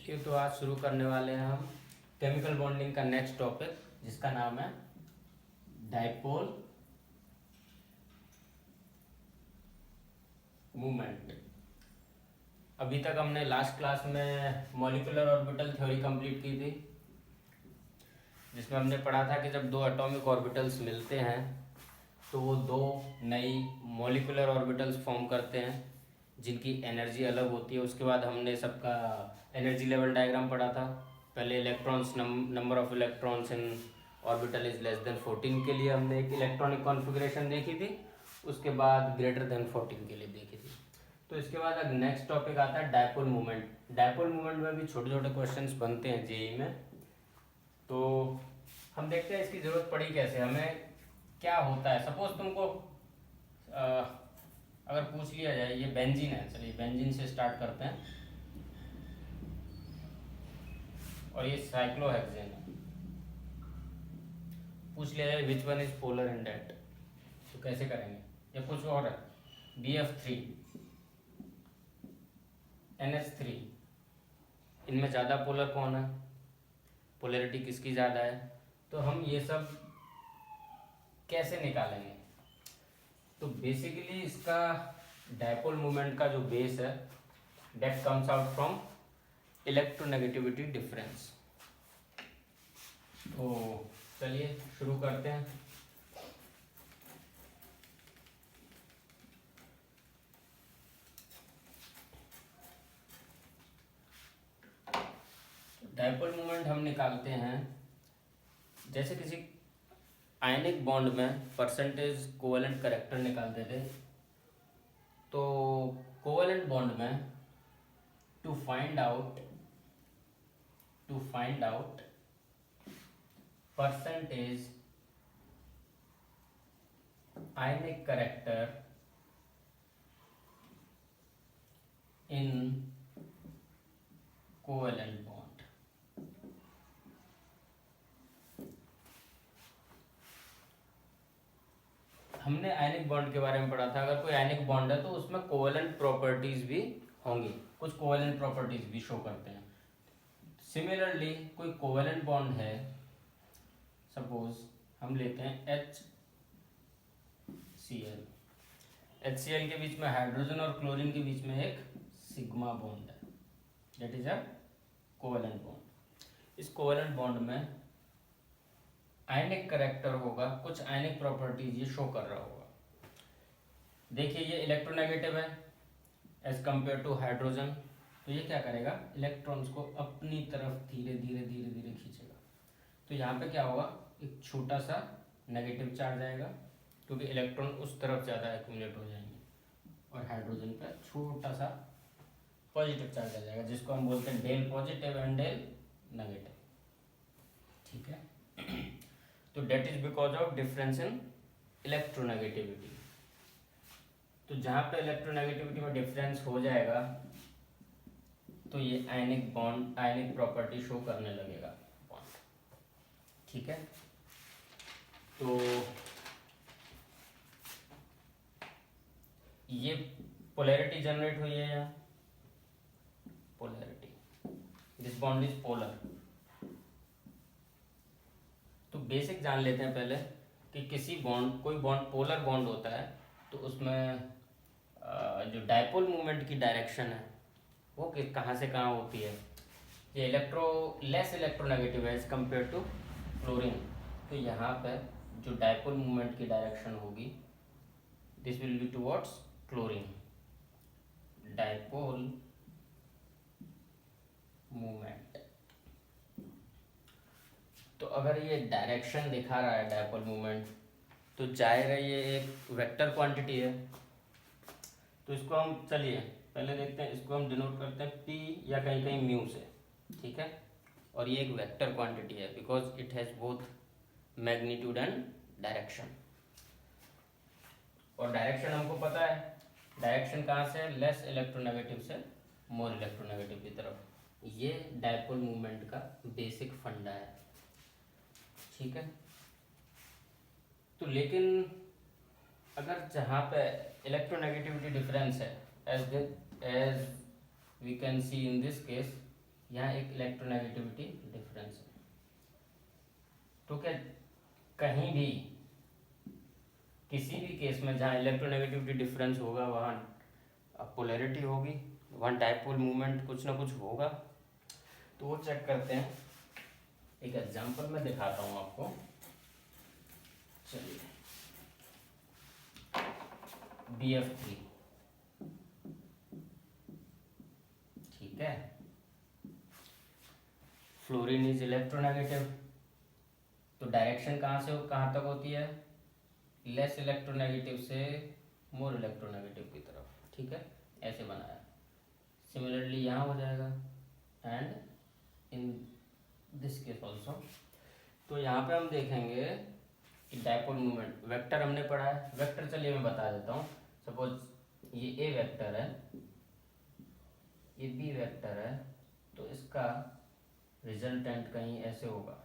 चलिए तो आज शुरू करने वाले हैं हम केमिकल बॉन्डिंग का नेक्स्ट टॉपिक, जिसका नाम है डाइपोल मूवमेंट। अभी तक हमने लास्ट क्लास में मॉलिक्यूलर ऑर्बिटल थ्योरी कंप्लीट की थी, जिसमें हमने पढ़ा था कि जब दो एटॉमिक ऑर्बिटल्स मिलते हैं तो वो दो नई मॉलिक्यूलर ऑर्बिटल्स फॉर्म करते हैं जिनकी एनर्जी अलग होती है। उसके बाद हमने सबका एनर्जी लेवल डायग्राम पढ़ा था। पहले electrons number of electrons in orbital is less than 14 के लिए हमने एक इलेक्ट्रॉनिक कॉन्फ़िगरेशन देखी थी। उसके बाद ग्रेटर देन 14 के लिए देखी थी। तो इसके बाद अब नेक्स्ट टॉपिक आता है डायपोल मूवमेंट। डायपोल मूवमेंट में भी छोटे छोटे क्वेश्चंस बनते हैं जेई में। तो हम देखते हैं इसकी ज़रूरत पड़ी कैसे, हमें क्या होता है। सपोज तुमको अगर पूछ लिया जाए ये बेंजीन है, चलिए बेंजीन से स्टार्ट करते हैं, और ये साइक्लोहेक्सेन है। पूछ लिया जाए which one is polar in date, तो कैसे करेंगे? या कुछ और है, BF3 NH3, इनमें ज़्यादा पोलर कौन है, पोलैरिटी किसकी ज़्यादा है? तो हम ये सब कैसे निकालेंगे? तो बेसिकली इसका डायपोल मूवमेंट का जो बेस है that comes out from electronegativity difference. तो चलिए शुरू करते हैं। डायपोल मूवमेंट हम निकालते हैं जैसे किसी आयनिक बॉन्ड में परसेंटेज कोवेलेंट करैक्टर निकालते थे। तो कोवेलेंट बॉन्ड में to find out percentage ionic character in covalent bond, हमने आयनिक बॉन्ड के बारे में पढ़ा था। अगर कोई आयनिक बॉन्ड है तो उसमें कोवेलेंट प्रॉपर्टीज भी होंगी, कुछ कोवेलेंट प्रॉपर्टीज भी शो करते हैं। सिमिलरली कोई कोवेलेंट बॉन्ड है, सपोज हम लेते हैं HCl के बीच में हाइड्रोजन और क्लोरीन के बीच में एक सिग्मा बॉन्ड है, that is a covalent bond. इस कोवेलेंट बॉन्ड में आयनिक करैक्टर होगा, कुछ आयनिक प्रॉपर्टीज ये शो कर रहा होगा। देखिए ये इलेक्ट्रोनेगेटिव है एज कंपेयर टू हाइड्रोजन, तो ये क्या करेगा, इलेक्ट्रॉन्स को अपनी तरफ धीरे धीरे धीरे धीरे खींचेगा। तो यहाँ पे क्या होगा, एक छोटा सा नेगेटिव चार्ज आएगा क्योंकि इलेक्ट्रॉन उस तरफ ज़्यादा एक्यूमुलेट हो जाएंगे, और हाइड्रोजन पे छोटा सा पॉजिटिव चार्ज आ जाएगा, जिसको हम बोलते हैं del positive and del negative. ठीक है, तो that is because of difference in electronegativity. तो जहाँ पे इलेक्ट्रोनेगेटिविटी में डिफरेंस हो जाएगा तो ये आयनिक बॉन्ड, आयनिक प्रॉपर्टी शो करने लगेगा बॉन्ड। ठीक है, तो ये पोलैरिटी जनरेट हुई है यहाँ, polarity, this bond is polar. तो बेसिक जान लेते हैं पहले कि किसी बॉन्ड, कोई बॉन्ड पोलर बॉन्ड होता है तो उसमें जो डायपोल मूवमेंट की डायरेक्शन है वो कहाँ से कहाँ होती है। ये लेस इलेक्ट्रोनेगेटिव है एज कंपेयर टू क्लोरीन, तो यहाँ पे जो डायपोल मूवमेंट की डायरेक्शन होगी this will be towards chlorine. Dipole movement, तो अगर ये डायरेक्शन दिखा रहा है डायपोल मूवमेंट, तो जाहिर है ये एक वेक्टर क्वांटिटी है। तो इसको हम, चलिए पहले देखते हैं, इसको हम डिनोट करते हैं P या कहीं कहीं म्यू से। ठीक है, और ये एक वेक्टर क्वांटिटी है because it has both magnitude and direction. और डायरेक्शन हमको पता है, डायरेक्शन कहाँ से, लेस इलेक्ट्रोनेगेटिव से मोर इलेक्ट्रोनेगेटिव की तरफ। ये डायपोल मूवमेंट का बेसिक फंडा है। ठीक है, तो लेकिन अगर जहाँ पे इलेक्ट्रोनेगेटिविटी डिफरेंस है, as we can see in this case, यहाँ एक इलेक्ट्रोनेगेटिविटी डिफरेंस है। तो क्या कहीं भी किसी भी केस में जहाँ इलेक्ट्रोनेगेटिविटी डिफरेंस होगा वहाँ पोलैरिटी होगी, वहाँ डाइपोल मूवमेंट कुछ ना कुछ होगा। तो वो चेक करते हैं, एक एग्जांपल मैं दिखाता हूँ आपको। चलिए BF3, ठीक है, फ्लोरीन इज इलेक्ट्रोनेगेटिव, तो डायरेक्शन कहाँ से कहाँ तक होती है, लेस इलेक्ट्रोनेगेटिव से मोर इलेक्ट्रोनेगेटिव की तरफ, ठीक है, ऐसे बनाया। सिमिलरली यहाँ हो जाएगा and in this case also. तो यहाँ पे हम देखेंगे कि डाइपोल मूवमेंट वेक्टर हमने पढ़ा है। वेक्टर चलिए मैं बता देता हूँ। सपोज ये ए वेक्टर है, ये बी वेक्टर है, तो इसका रिजल्टेंट कहीं ऐसे होगा,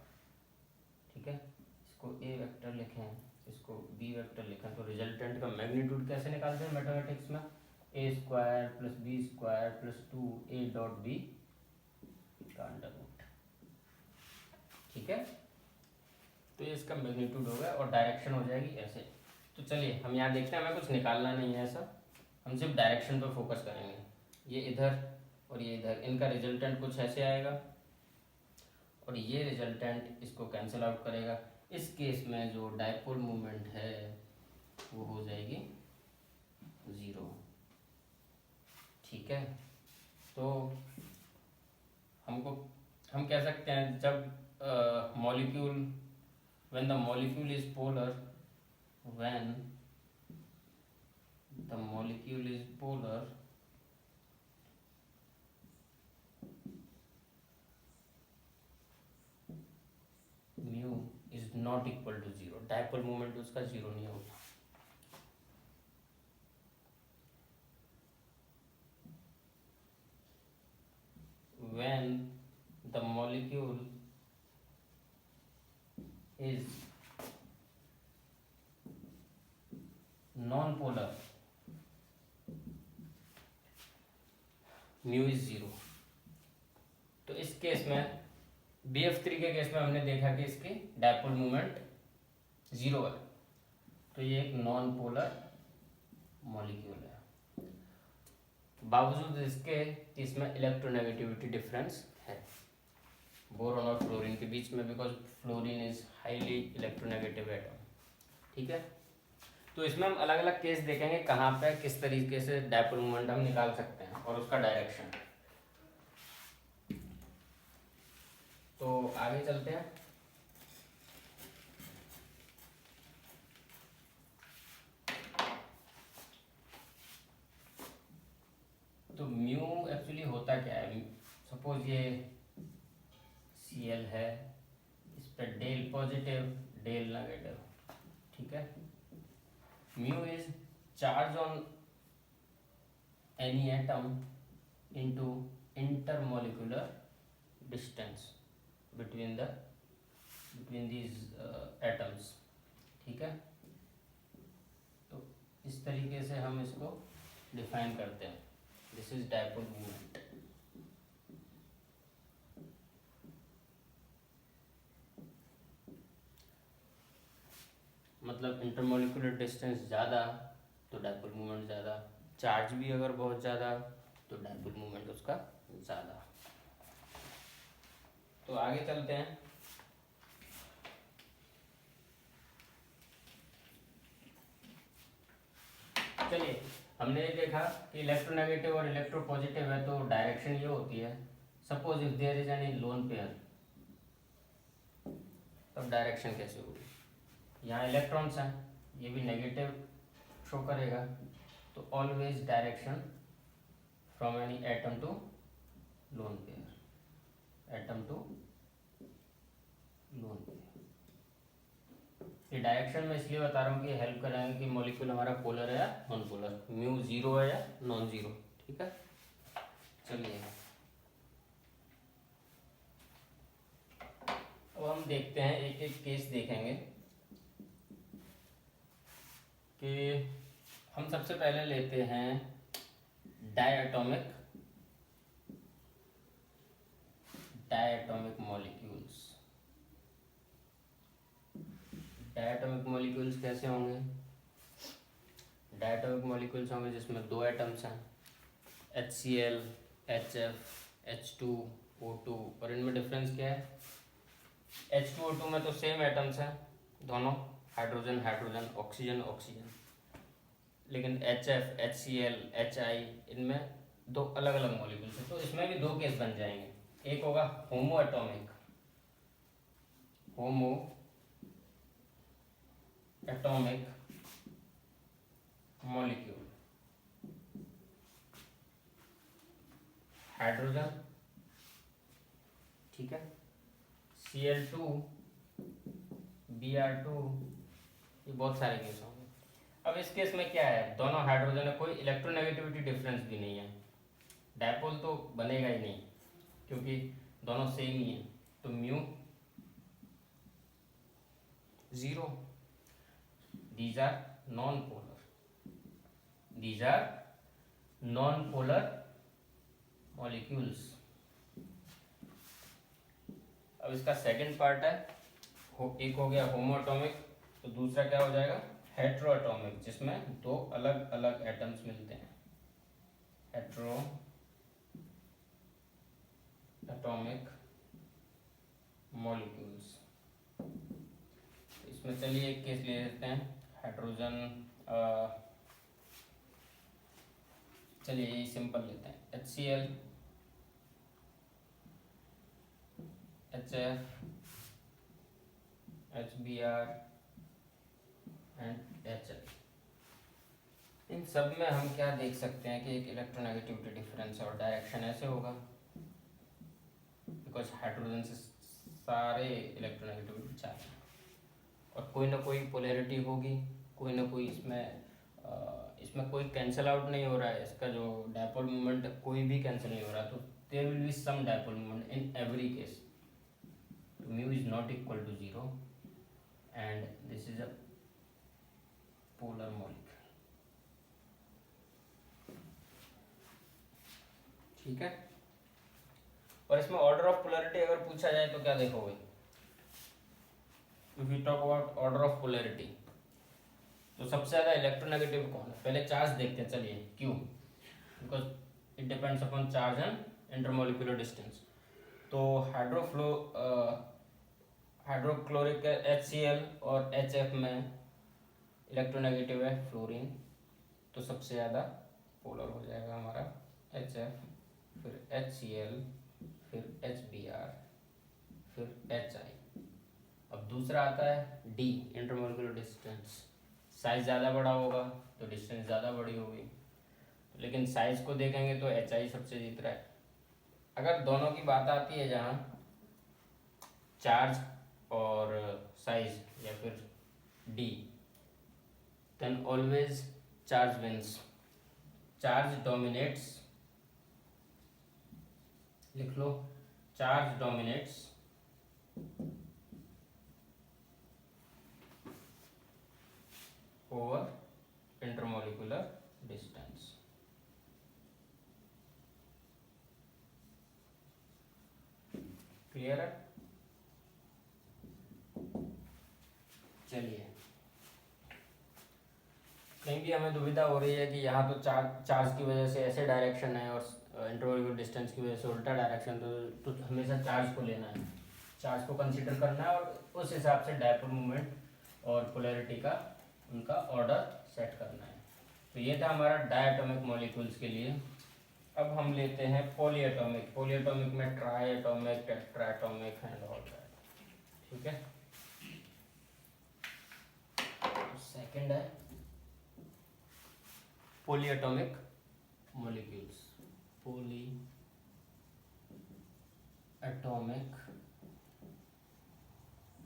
ठीक है। इसको ए वेक्टर लिखें, इसको बी वेक्टर लिखें, तो रिजल्टेंट का मैग्नीट्यूड कैसे निकालते हैं मैथमेटिक्स में, A square plus B square plus 2a dot B का अंडर रूट, ठीक है। तो ये इसका मैग्नीट्यूड होगा और डायरेक्शन हो जाएगी ऐसे। तो चलिए हम यहाँ देखते हैं, हमें कुछ निकालना नहीं है ऐसा, हम सिर्फ डायरेक्शन पर फोकस करेंगे। ये इधर और ये इधर, इनका रिजल्टेंट कुछ ऐसे आएगा और ये रिजल्टेंट इसको कैंसिल आउट करेगा। इस केस में जो डाइपोल मूवमेंट है वो हो जाएगी 0, ठीक है। तो हम कह सकते हैं जब molecule when the molecule is polar mu is not equal to 0, dipole moment उसका 0 नहीं होगा। when the molecule is non-polar mu is 0। तो इस केस में BF3 के केस में हमने देखा कि इसकी डाइपोल मूवमेंट 0 है, तो ये एक नॉन पोलर मॉलिक्यूल है। बावजूद इसके इसमें इलेक्ट्रोनेगेटिविटी डिफरेंस है बोरोन और फ्लोरीन के बीच में, because fluorine is highly electronegative atom, ठीक है। तो इसमें हम अलग अलग केस देखेंगे कहाँ पे किस तरीके से डाइपोल मोमेंट हम निकाल सकते हैं और उसका डायरेक्शन। तो आगे चलते हैं। तो म्यू एक्चुअली होता क्या है, सपोज ये Cl है, इस पर डेल पॉजिटिव डेल नेगेटिव, ठीक है। Mu is charge on any atom into intermolecular distance between these atoms, ठीक है। तो इस तरीके से हम इसको डिफाइन करते हैं, दिस इज डाइपोल मूवमेंट। मतलब इंटरमॉलिक्यूलर डिस्टेंस ज़्यादा तो डाइपोल मूवमेंट ज़्यादा, चार्ज भी अगर बहुत ज़्यादा तो डाइपोल मूवमेंट उसका ज़्यादा। तो आगे चलते हैं। चलिए हमने ये देखा कि इलेक्ट्रोनेगेटिव और इलेक्ट्रोपॉजिटिव है तो डायरेक्शन ये होती है। Suppose if there is any lone pair, तब डायरेक्शन कैसे होगी, यहाँ इलेक्ट्रॉन्स हैं, ये भी नेगेटिव शो करेगा, तो always direction from any atom to lone pair, atom to lone pair. ये डायरेक्शन में इसलिए बता रहा हूँ कि हेल्प करेंगे कि मॉलिक्यूल हमारा पोलर है या नॉन पोलर, म्यू 0 है या नॉन 0, ठीक है। चलिए अब हम देखते हैं, एक एक केस देखेंगे कि हम सबसे पहले लेते हैं diatomic diatomic molecules. Diatomic molecules कैसे होंगे? डायटोमिक मॉलिक्यूल्स होंगे जिसमें दो एटम्स हैं, HCl, HF, H2O2, और इनमें डिफरेंस क्या है? H2O2 में तो सेम एटम्स हैं दोनों, हाइड्रोजन हाइड्रोजन, ऑक्सीजन ऑक्सीजन, लेकिन HF, HCl, HI इनमें दो अलग अलग मॉलिक्यूल्स हैं। तो इसमें भी दो केस बन जाएंगे, एक होगा होमो एटॉमिक मॉलिक्यूल, हाइड्रोजन, ठीक है, Cl2, Br2, ये बहुत सारे केस होंगे। अब इस केस में क्या है, दोनों हाइड्रोजन है, कोई इलेक्ट्रोनेगेटिविटी डिफरेंस भी नहीं है, डायपोल तो बनेगा ही नहीं क्योंकि दोनों सेम ही है, तो mu 0। These are non polar molecules. अब इसका सेकंड पार्ट है, एक हो गया होमो एटॉमिक, तो दूसरा क्या हो जाएगा? हेट्रो एटॉमिक, जिसमें दो अलग अलग एटम्स मिलते हैं, हेट्रो एटॉमिक मॉलिक्यूल्स। इसमें चलिए एक केस ले लेते हैं, हाइड्रोजन, चलिए ये सिंपल लेते हैं, HCl, HF, HBr and HI। इन सब में हम क्या देख सकते हैं कि एक इलेक्ट्रोनेगेटिविटी डिफरेंस है और डायरेक्शन ऐसे होगा, बिकॉज हाइड्रोजन से सारे इलेक्ट्रोनेगेटिविटी चार्ज हैं और कोई ना कोई पोलैरिटी होगी, कोई ना कोई इसमें कोई कैंसिल आउट नहीं हो रहा है, इसका जो डायपोल मोमेंट कोई भी कैंसिल नहीं हो रहा, तो there will be some dipole moment in every case, तो mu is not equal to 0 and this is a polar molecule, ठीक है। और इसमें ऑर्डर ऑफ पोलैरिटी अगर पूछा जाए तो क्या देखोगे? If you talk about order of polarity, तो सबसे ज्यादा इलेक्ट्रोनेगेटिव कौन है? पहले चार्ज देखते हैं, चलिए क्यों, because it depends upon charge and intermolecular distance. तो हाइड्रोक्लोरिक HCl और HF में इलेक्ट्रोनेगेटिव है फ्लोरीन, तो सबसे ज़्यादा पोलर हो जाएगा हमारा HF, फिर HCl, फिर HBr, फिर HI। अब दूसरा आता है D, इंटरमोलिकुलर डिस्टेंस, साइज ज़्यादा बड़ा होगा तो डिस्टेंस ज़्यादा बड़ी होगी, लेकिन साइज को देखेंगे तो HI सबसे जीत रहा है। अगर दोनों की बात आती है जहाँ चार्ज और साइज या फिर D, then always charge wins, charge dominates, लिख लो, charge dominates over intermolecular distance। Clear है? चलिए, कहीं भी हमें दुविधा हो रही है कि यहाँ तो चार्ज की वजह से ऐसे डायरेक्शन है और इंटरवल डिस्टेंस की वजह से उल्टा डायरेक्शन, तो हमेशा चार्ज को लेना है, चार्ज को कंसीडर करना है और उस हिसाब से डायपोल मूवमेंट और पोलैरिटी का उनका ऑर्डर सेट करना है। तो ये था हमारा डायटोमिक मॉलिक्यूल्स के लिए। अब हम लेते हैं पॉलीएटॉमिक। पॉलीएटॉमिक में ट्राइएटॉमिक, टेट्राएटॉमिक एंड ऑल दैट, ठीक है। सेकंड है polyatomic molecules, polyatomic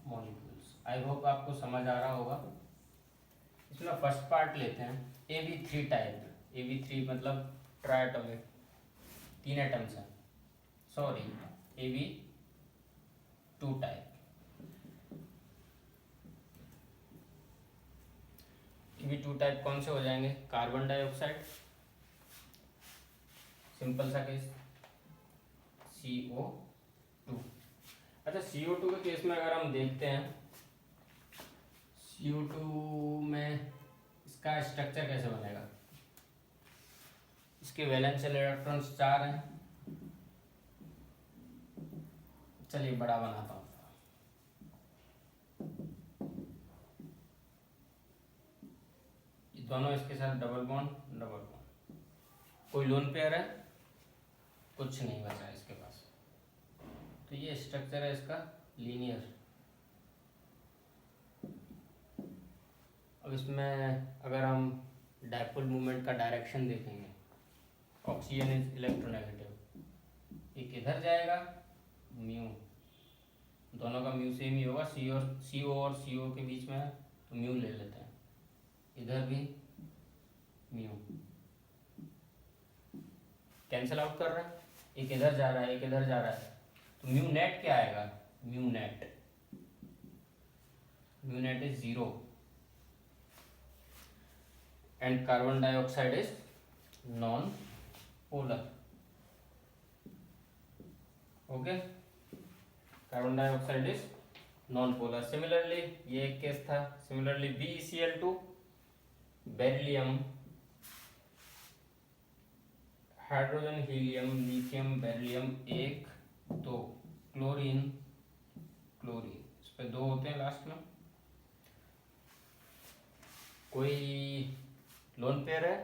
molecules. I hope आपको समझ आ रहा होगा। इसमें फर्स्ट पार्ट लेते हैं, AB3 टाइप। AB3 मतलब ट्राइएटॉमिक, 3 एटम्स हैं, sorry AB2 type. AB2 type कौन से हो जाएंगे? कार्बन डाइऑक्साइड, सिंपल सा केस, CO टू। अच्छा, CO2 के केस में अगर हम देखते हैं, CO2 में इसका स्ट्रक्चर कैसे बनेगा। इसके वैलेंशियल इलेक्ट्रॉन्स 4 हैं। चलिए बड़ा बनाता हूँ। दोनों इसके साथ डबल बॉन्ड डबल बॉन्ड। कोई लोन पेयर है, कुछ नहीं बचा इसके पास। तो ये स्ट्रक्चर है इसका लीनियर। अब इसमें अगर हम डायपोल मूवमेंट का डायरेक्शन देखेंगे, ऑक्सीजन इज इलेक्ट्रोनेगेटिव, एक इधर जाएगा म्यू, दोनों का म्यू सेम ही होगा, CO और CO के बीच में है तो म्यू ले लेते हैं, इधर भी म्यू कैंसिल आउट कर रहा है, एक इधर जा रहा है एक इधर जा रहा है, तो म्यू नेट क्या आएगा, mu net is 0 and carbon dioxide is non polar. Okay, carbon dioxide is non polar. Similarly ये एक केस था। Similarly BeCl2, beryllium, hydrogen, helium, lithium, beryllium 1 2, chlorine, इस पे 2 होते हैं लास्ट में। कोई लोन पेयर है,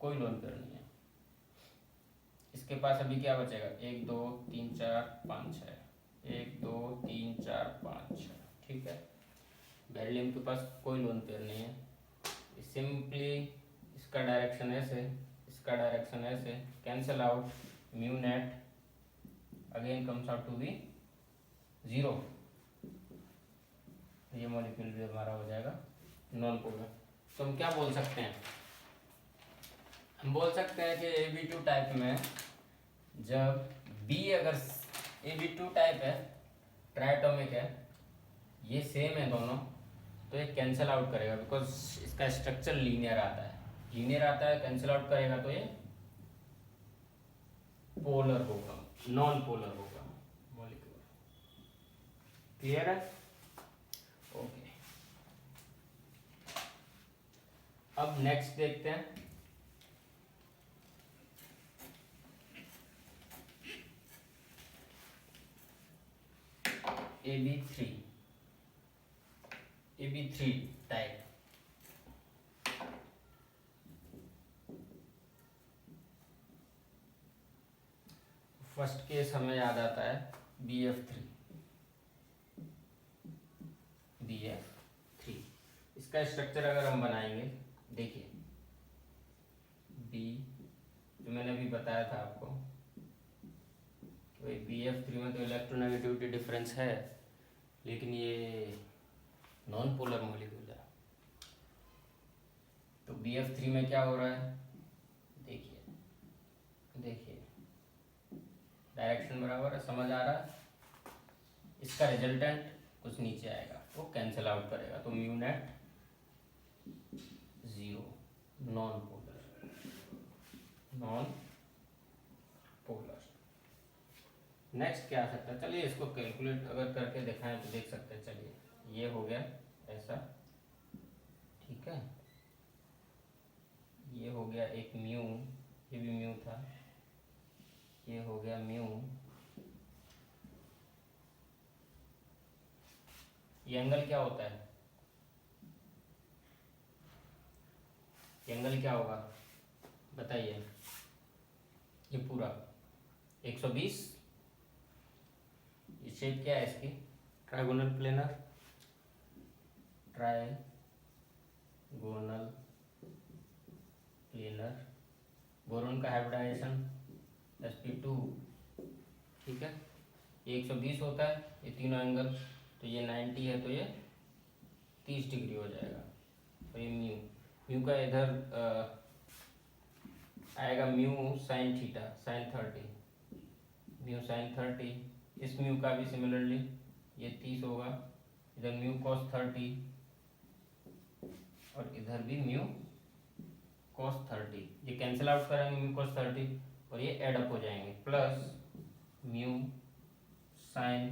कोई लोन पेयर नहीं है। इसके पास अभी क्या बचेगा, 1 2 3 4 5 6, 1 2 3 4 5 6, ठीक है। बेरिलियम के पास कोई लोन पेयर नहीं है। सिंपली इसका डायरेक्शन ऐसे, इसका डायरेक्शन ऐसे, cancel out, mu net again comes out to be 0। ये मॉलिक्यूल भी हमारा हो जाएगा नॉन पोलर। तो हम क्या बोल सकते हैं, हम बोल सकते हैं कि AB2 टाइप में जब B अगर AB2 टाइप है, ट्राइटोमिक है, ये सेम है दोनों, तो ये कैंसिल आउट करेगा बिकॉज इसका स्ट्रक्चर लीनियर आता है। लीनियर आता है, कैंसिल आउट करेगा तो ये पोलर होगा, नॉन पोलर होगा मॉलिक्यूल। क्लियर है? ओके, अब नेक्स्ट देखते हैं। AB3 type. फर्स्ट केस हमें याद आता है BF3। इसका स्ट्रक्चर अगर हम बनाएंगे, देखिए B, जो मैंने अभी बताया था आपको, तो BF3 में तो इलेक्ट्रोनेगेटिविटी डिफरेंस है, लेकिन ये नॉन पोलर मॉलिक्यूल है। तो BF3 में क्या हो रहा है, देखिए डायरेक्शन बराबर है, समझ आ रहा है। इसका रिजल्टेंट कुछ नीचे आएगा, वो कैंसिल आउट करेगा, तो mu net 0, non polar. Next क्या आ सकता है, चलिए इसको कैलकुलेट अगर करके दिखाएं तो देख सकते हैं। चलिए ये हो गया ऐसा, ठीक है, ये हो गया एक म्यू, ये भी म्यू था, ये हो गया म्यू, ये एंगल क्या होता है, एंगल क्या होगा बताइए, ये पूरा 120। ये शेप क्या है इसकी, ट्राइगोनल प्लेनर, बोरोन का हाइब्रिडाइजेशन sp2, ठीक है। ये 120 होता है, ये तीनों एंगल, तो ये 90 है तो ये 30 डिग्री हो जाएगा। तो ये म्यू का इधर आएगा mu sine theta, sine 30, mu sine 30। इस म्यू का भी सिमिलरली ये 30 होगा, इधर म्यू कॉस 30 और इधर भी म्यू कॉस 30। ये कैंसिल आउट करेंगे म्यू कॉस 30 और ये एड अप हो जाएंगे, प्लस म्यू साइन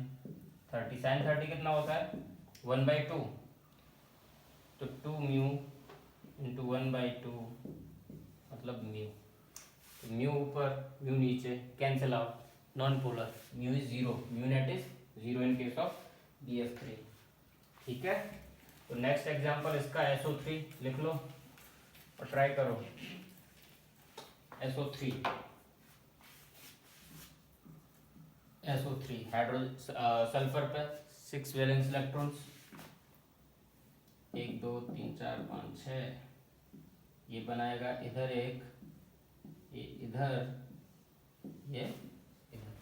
30, साइन 30 कितना होता है 1/2, तो 2 म्यू इंटू 1/2 मतलब म्यू, तो म्यू ऊपर म्यू नीचे, cancel out, non polar, mu is zero, mu net is zero in case of BF3। ठीक है, तो नेक्स्ट एग्जांपल इसका SO3 लिख लो और ट्राई करो। SO3 सल्फर पे 6 वैलेंस इलेक्ट्रॉन्स, 1 2 3 4 5 6, ये बनाएगा इधर एक, ये इधर, ये इधर।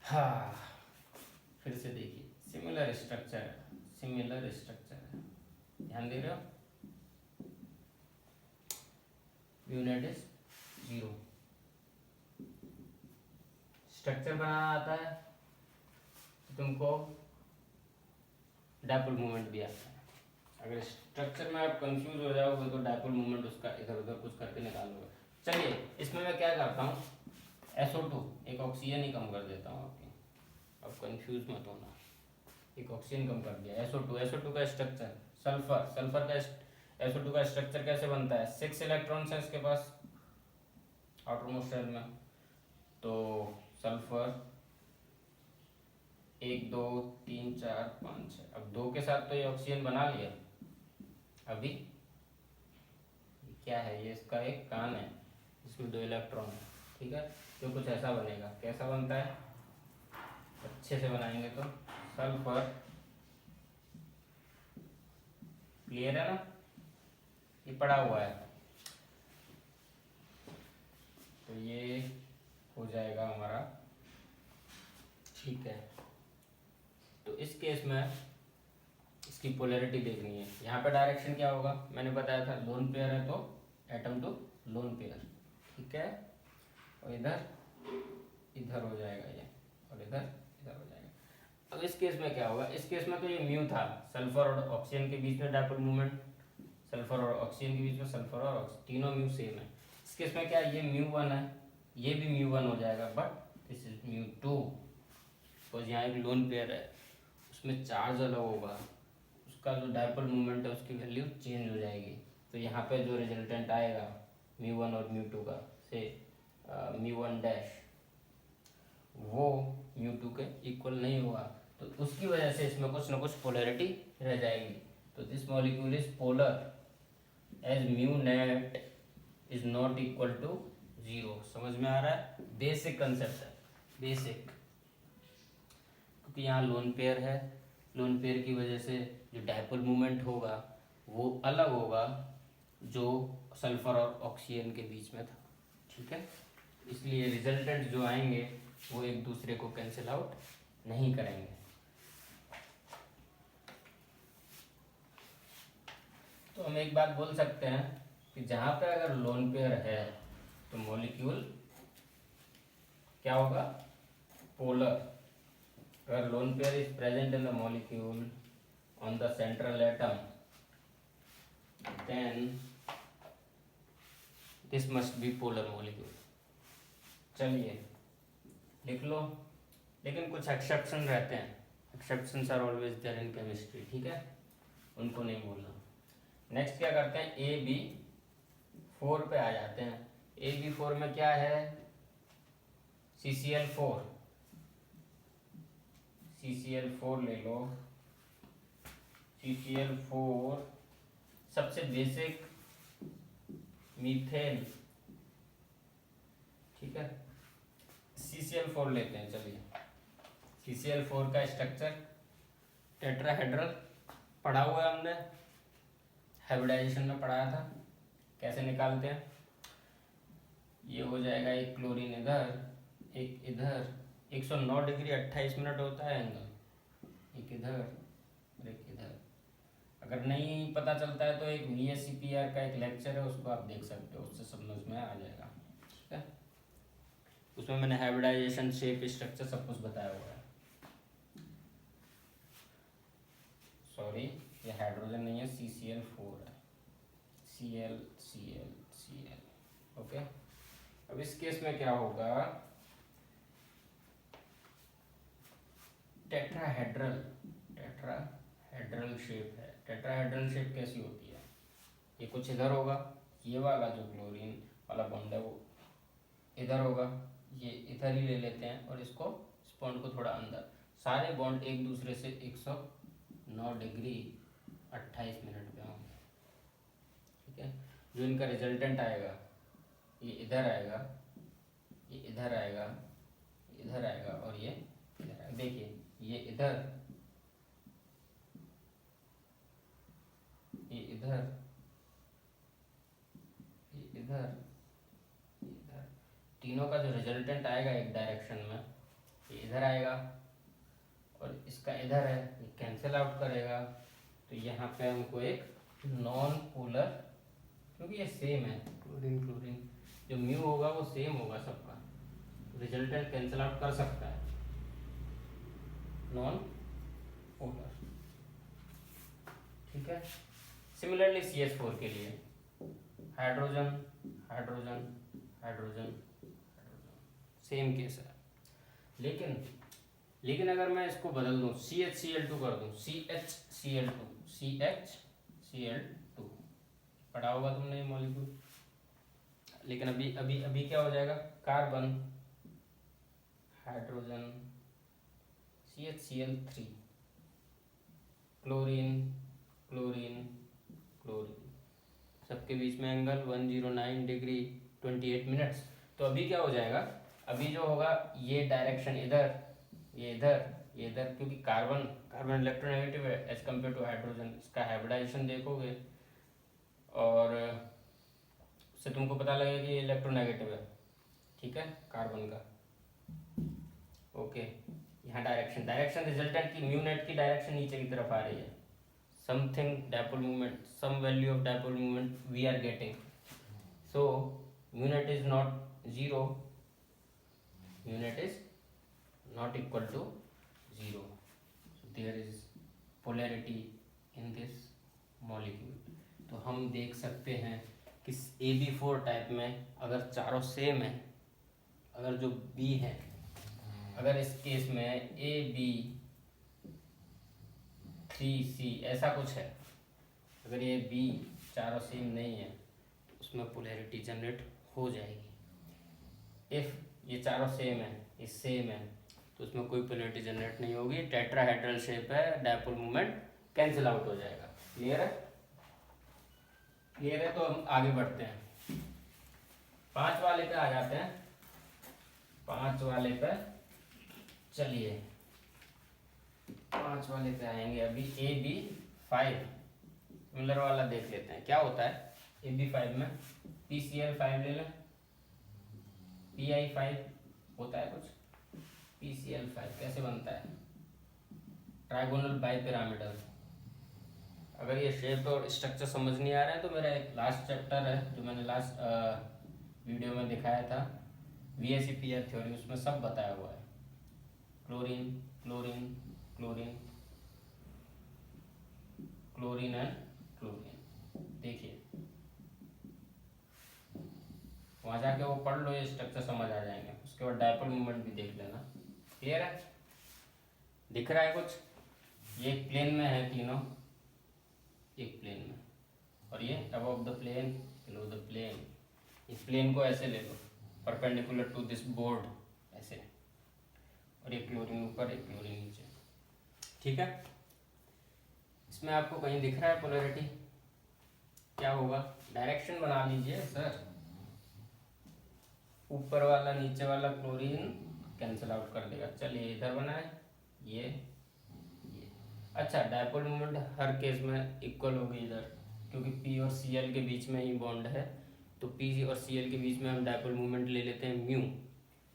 हाँ, फिर से देखिए, सिमिलर स्ट्रक्चर है, सिमिलर स्ट्रक्चर है, ध्यान दे रहे हो, mu net is zero. Structure बनाना आता है तो तुमको डायपोल मोमेंट भी आता है। अगर स्ट्रक्चर में आप कंफ्यूज हो जाओगे तो डायपोल मोमेंट उसका इधर उधर कुछ करके निकालोगे। चलिए, इसमें मैं क्या करता हूँ, SO2 एक ऑक्सीजन ही कम कर देता हूँ आपके, अब कंफ्यूज मत होना, एक ऑक्सीजन कम कर दिया। SO2 का स्ट्रक्चर, सल्फर का SO2 का स्ट्रक्चर कैसे बनता है, 6 इलेक्ट्रॉन्स है इसके पास आउटर मोस्ट शेल में, तो सल्फर 1 2 3 4 5 6, अब 2 के साथ तो ये ऑक्सीजन बना लिया, अभी क्या है, ये इसका एक कान है, इसमें 2 इलेक्ट्रॉन है, ठीक है, तो कुछ ऐसा बनेगा। कैसा बनता है, अच्छे से बनाएंगे तो सल्फर, क्लियर है ना, ये पड़ा हुआ है, तो ये हो जाएगा हमारा, ठीक है। तो इस केस में इसकी पोलैरिटी देखनी है, यहाँ पे डायरेक्शन क्या होगा, मैंने बताया था लोन पेयर है तो एटम टू लोन पेयर, ठीक है, और इधर इधर हो जाएगा ये, और इधर इधर हो जाएगा। अब इस केस में क्या होगा, इस केस में तो ये म्यू था, सल्फर और ऑक्सीजन के बीच में डायपोल मूवमेंट, सल्फर और ऑक्सीजन के बीच में सल्फर और ऑक्सीजन तीनों म्यू सेम है। इस केस में क्या, ये म्यू 1 है, ये भी म्यू 1 हो जाएगा, but this is mu 2, because यहाँ एक लोन पेयर है, उसमें चार्ज अलग होगा, उसका जो डायपोल मूवमेंट है उसकी वैल्यू चेंज हो जाएगी, तो यहाँ पे जो रिजल्टेंट आएगा म्यू 1 और म्यू 2 का, से म्यू 1 डैश, वो म्यू 2 के इक्वल नहीं होगा, तो उसकी वजह से इसमें कुछ ना कुछ पोलैरिटी रह जाएगी। तो this molecule is polar as mu net is not equal to 0। समझ में आ रहा है, बेसिक कंसेप्ट है, बेसिक, क्योंकि यहाँ लोन पेयर है, लोन पेयर की वजह से जो डायपोल मूवमेंट होगा वो अलग होगा जो सल्फर और ऑक्सीजन के बीच में था, ठीक है, इसलिए रिजल्टेंट जो आएंगे वो एक दूसरे को कैंसिल आउट नहीं करेंगे। तो हम एक बात बोल सकते हैं कि जहाँ पे अगर लोन पेयर है तो मॉलिक्यूल क्या होगा, पोलर। अगर lone pair is present in the molecule on the central atom, then this must be polar molecule। चलिए लिख लो, लेकिन कुछ एक्सेप्शन रहते हैं, exceptions are always there in chemistry, ठीक है, उनको नहीं भूलना। नेक्स्ट क्या करते हैं, AB4 पे आ जाते हैं। AB4 में क्या है, CCl4, CCl4 ले लो, CCl4 सबसे बेसिक मीथेन, ठीक है, CCl4 लेते हैं। चलिए, CCl4 का स्ट्रक्चर टेट्राहेड्रल पढ़ा हुआ है हमने, हाइब्रिडाइजेशन में पढ़ाया था, कैसे निकालते हैं, ये हो जाएगा एक क्लोरीन इधर, एक इधर, 109 डिग्री 28 मिनट होता है एंगल, एक इधर और एक इधर। अगर नहीं पता चलता है तो एक VSCPR का एक लेक्चर है, उसको आप देख सकते हो, उससे समझ में आ जाएगा, ठीक है, उसमें मैंने हाइब्रिडाइजेशन, शेप, स्ट्रक्चर सब कुछ बताया हुआ है। सॉरी, ये हाइड्रोजन नहीं है, CCl4 है, Cl, ओके। अब इस केस में क्या होगा, टेट्राहेड्रल टेट्राहेड्रल शेप है। टेट्राहेड्रल शेप कैसी होती है? ये कुछ इधर होगा, ये वाला जो क्लोरीन वाला बॉन्ड है वो इधर होगा, ये इधर ही ले लेते हैं और इसको इस बॉन्ड को थोड़ा अंदर। सारे बॉन्ड एक दूसरे से 109 डिग्री 28 मिनट पे होंगे, ठीक है। जो इनका रिजल्टेंट आएगा ये इधर आएगा, ये इधर आएगा, इधर आएगा और ये इधर आएगा। देखिए ये इधर, ये इधर, ये इधर, इधर, तीनों का जो रिजल्टेंट आएगा एक डायरेक्शन में, ये इधर आएगा और इसका इधर है, ये कैंसिल आउट करेगा। तो यहाँ पे हमको एक नॉन पोलर, क्योंकि ये सेम है क्लोरीन क्लोरीन, जो म्यू होगा वो सेम होगा सबका, रिजल्टेंट कैंसिल आउट कर सकता है, नॉन पोलर, ठीक है। सिमिलरली CH4 के लिए hydrogen hydrogen hydrogen hydrogen, same case है। लेकिन अगर मैं इसको बदल दूं, CHCl2 कर दूं, CHCl2 पढ़ा होगा तुमने ये मॉलिक्यूल। लेकिन अभी अभी अभी क्या हो जाएगा, carbon hydrogen CHCl3, chlorine chlorine chlorine, सबके बीच में एंगल 109 डिग्री 28 मिनट्स। तो अभी क्या हो जाएगा, अभी जो होगा ये डायरेक्शन इधर, ये इधर, ये इधर, क्योंकि कार्बन इलेक्ट्रोनेगेटिव है एज कम्पेयर टू हाइड्रोजन। इसका हाइब्रिडाइजेशन देखोगे और उससे तुमको पता लगेगा कि ये इलेक्ट्रोनेगेटिव है, ठीक है, कार्बन का। ओके, यहाँ डायरेक्शन रिजल्टेंट की म्यू नेट की डायरेक्शन नीचे की तरफ आ रही है। Something dipole movement, some value of dipole movement we are getting, so mu net is not zero, mu net is not equal to 0, so there is polarity in this molecule। तो हम देख सकते हैं कि AB4 टाइप में अगर चारों same है, अगर जो B है, अगर इस केस में AB3C ऐसा कुछ है, अगर ये B चारों सेम नहीं है तो उसमें पोलैरिटी जनरेट हो जाएगी। इफ ये चारों सेम है, ये सेम है, तो उसमें कोई पोलैरिटी जनरेट नहीं होगी। टेट्राहेड्रल शेप है, डायपोल मूवमेंट कैंसिल आउट हो जाएगा। क्लियर है? क्लियर है, तो हम आगे बढ़ते हैं, 5 वाले पे आ जाते हैं। 5 वाले पे चलिए, 5 वाले पे आएंगे अभी। AB5 मिलर वाला देख लेते हैं क्या होता है। AB5 में PCl5 ले लें, Pi5 होता है कुछ, PCl5 कैसे बनता है, ट्राइगोनल बाइपिरामिडल। अगर ये शेप और स्ट्रक्चर समझ नहीं आ रहा है तो मेरा एक लास्ट चैप्टर है जो मैंने लास्ट वीडियो में दिखाया था, VSEPR थ्योरी, उसमें सब बताया हुआ है। Chlorine chlorine chlorine chlorine and chlorine, देखिए वहाँ जाके वो पढ़ लो, ये स्ट्रक्चर समझ आ जाएंगे। उसके बाद डायपोल मूवमेंट भी देख लेना। क्लियर है? दिख रहा है कुछ? ये एक प्लेन में है तीनों, एक प्लेन में, और ये above the plane, below the plane. इस प्लेन को ऐसे ले लो, परपेंडिकुलर टू दिस बोर्ड, ऐसे, और एक क्लोरीन ऊपर, एक क्लोरीन नीचे, ठीक है। इसमें आपको कहीं दिख रहा है पोलैरिटी? क्या होगा, डायरेक्शन बना लीजिए सर। ऊपर वाला नीचे वाला क्लोरीन कैंसिल आउट कर देगा। चलिए इधर बनाए, ये। अच्छा, डायपोल मोमेंट हर केस में इक्वल होगी इधर, क्योंकि P और Cl के बीच में ही बॉन्ड है, तो P और Cl के बीच में हम डायपोल मोमेंट ले लेते हैं म्यू,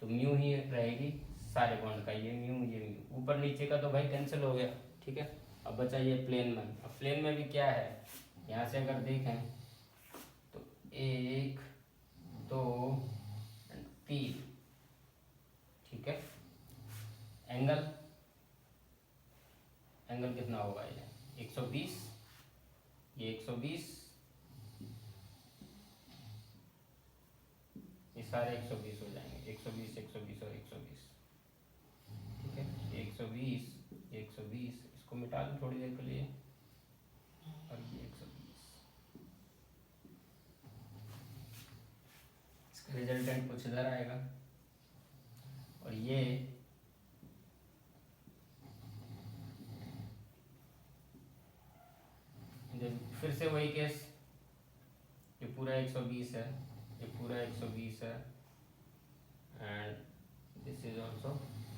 तो म्यू ही रहेगी सारे बॉन्ड का, ये म्यू ये म्यू। ऊपर नीचे का तो भाई कैंसिल हो गया, ठीक है। अब बचा ये प्लेन में। अब प्लेन में भी क्या है, यहाँ से अगर देखें तो 1 2 3, ठीक है। एंगल कितना होगा, ये 120, ये 120, ये सारे 120 हो जाएंगे, 120 120 और 120, ठीक है। 120 120, इसको मिटा दो थोड़ी देर के लिए, और ये 120, इसका रिजल्टेंट कुछ इधर आएगा, और ये फिर से वही केस, ये पूरा 120 है, ये पूरा 120 है, एंड दिस इज ऑल्सो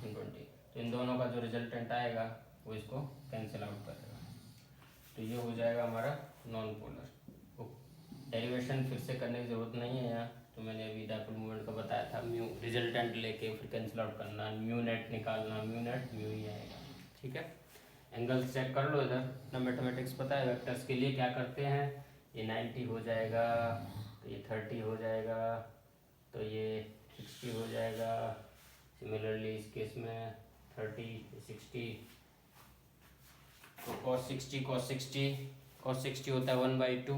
120। तो इन दोनों का जो रिजल्टेंट आएगा वो इसको कैंसिल आउट करेगा, तो ये हो जाएगा हमारा नॉन पोलर। डेरिवेशन फिर से करने की ज़रूरत नहीं है यहाँ, तो मैंने अभी डायपोल मूवमेंट का बताया था, म्यू रिजल्टेंट लेके फिर कैंसिल आउट करना, म्यू नेट निकालना, म्यू नेट म्यू ही आएगा, ठीक है। एंगल्स चेक कर लो इधर, ना मैथमेटिक्स पता है, वेक्टर्स के लिए क्या करते हैं, ये 90 हो जाएगा, तो ये 30 हो जाएगा, तो ये 60 हो जाएगा, सिमिलरली इस केस में 30 60, तो cos 60 होता है 1/2,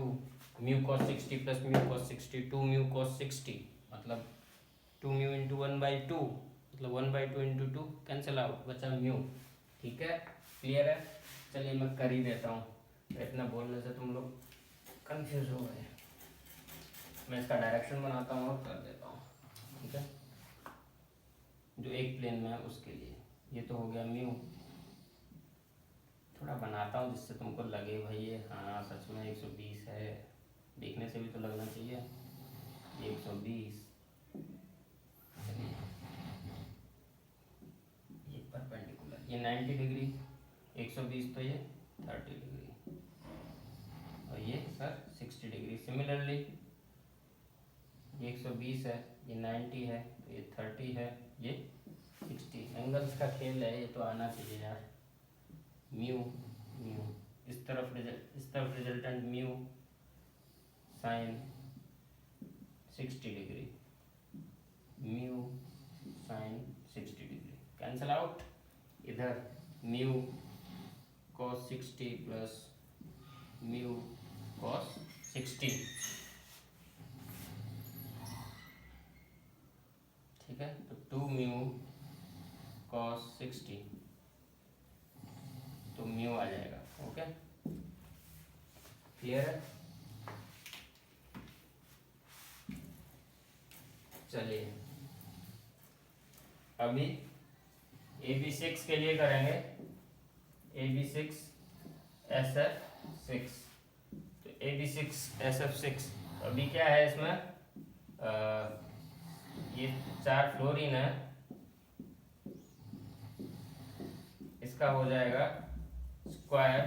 mu cos 60 plus mu cos 60, 2 mu cos 60, मतलब 2 म्यू इंटू 1/2, मतलब 1/2 इंटू 2 कैंसिल आउट, बचा म्यू, ठीक है, क्लियर है। चलिए मैं कर ही देता हूँ, इतना बोलने से तुम लोग कंफ्यूज हो गए, मैं इसका डायरेक्शन बनाता हूँ और कर देता हूँ, ठीक है, जो एक प्लेन में है उसके लिए। ये तो हो गया म्यू, थोड़ा बनाता हूँ जिससे तुमको लगे भाई ये हाँ सच में 120 है, देखने से भी तो लगना चाहिए, ये 120, ये परपेंडिकुलर, ये 90 डिग्री, 120 तो ये 30 डिग्री, और ये सर 60 डिग्री। सिमिलरली ये 120 है, ये 90 है, तो ये 30 है, ये 60। एंगल्स का खेल है, ये तो आना चाहिए यार। म्यू म्यू इस तरफ resultant mu sine 60 degree, mu sine 60 degree, cancel out. इधर mu cos 60 plus mu cos 60, ठीक है, तो 2 म्यू cos 60, तो म्यू आ जाएगा, ओके, क्लियर है। चलिए अभी AB6 के लिए करेंगे, AB6 SF6, तो AB6 SF6 अभी क्या है इसमें, ये 4 फ्लोरीन है, इसका हो जाएगा स्क्वायर,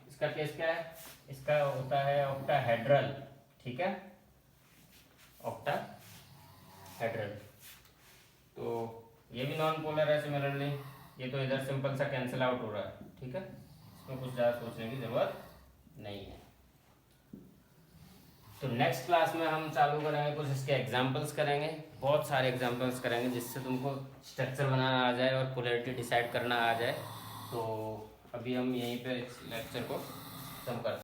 इसका केस क्या है, इसका होता है ऑक्टाहेड्रल, ठीक है, ऑक्टाहेड्रल, तो ये भी नॉन पोलर है सिमिलरली, ये तो इधर सिंपल सा कैंसिल आउट हो रहा है, ठीक है, इसमें कुछ ज़्यादा सोचने की ज़रूरत नहीं है। तो नेक्स्ट क्लास में हम चालू करेंगे, कुछ इसके एग्जांपल्स करेंगे, बहुत सारे एग्जांपल्स करेंगे जिससे तुमको स्ट्रक्चर बनाना आ जाए और पोलैरिटी डिसाइड करना आ जाए। तो अभी हम यहीं पे इस लेक्चर को खत्म करते हैं।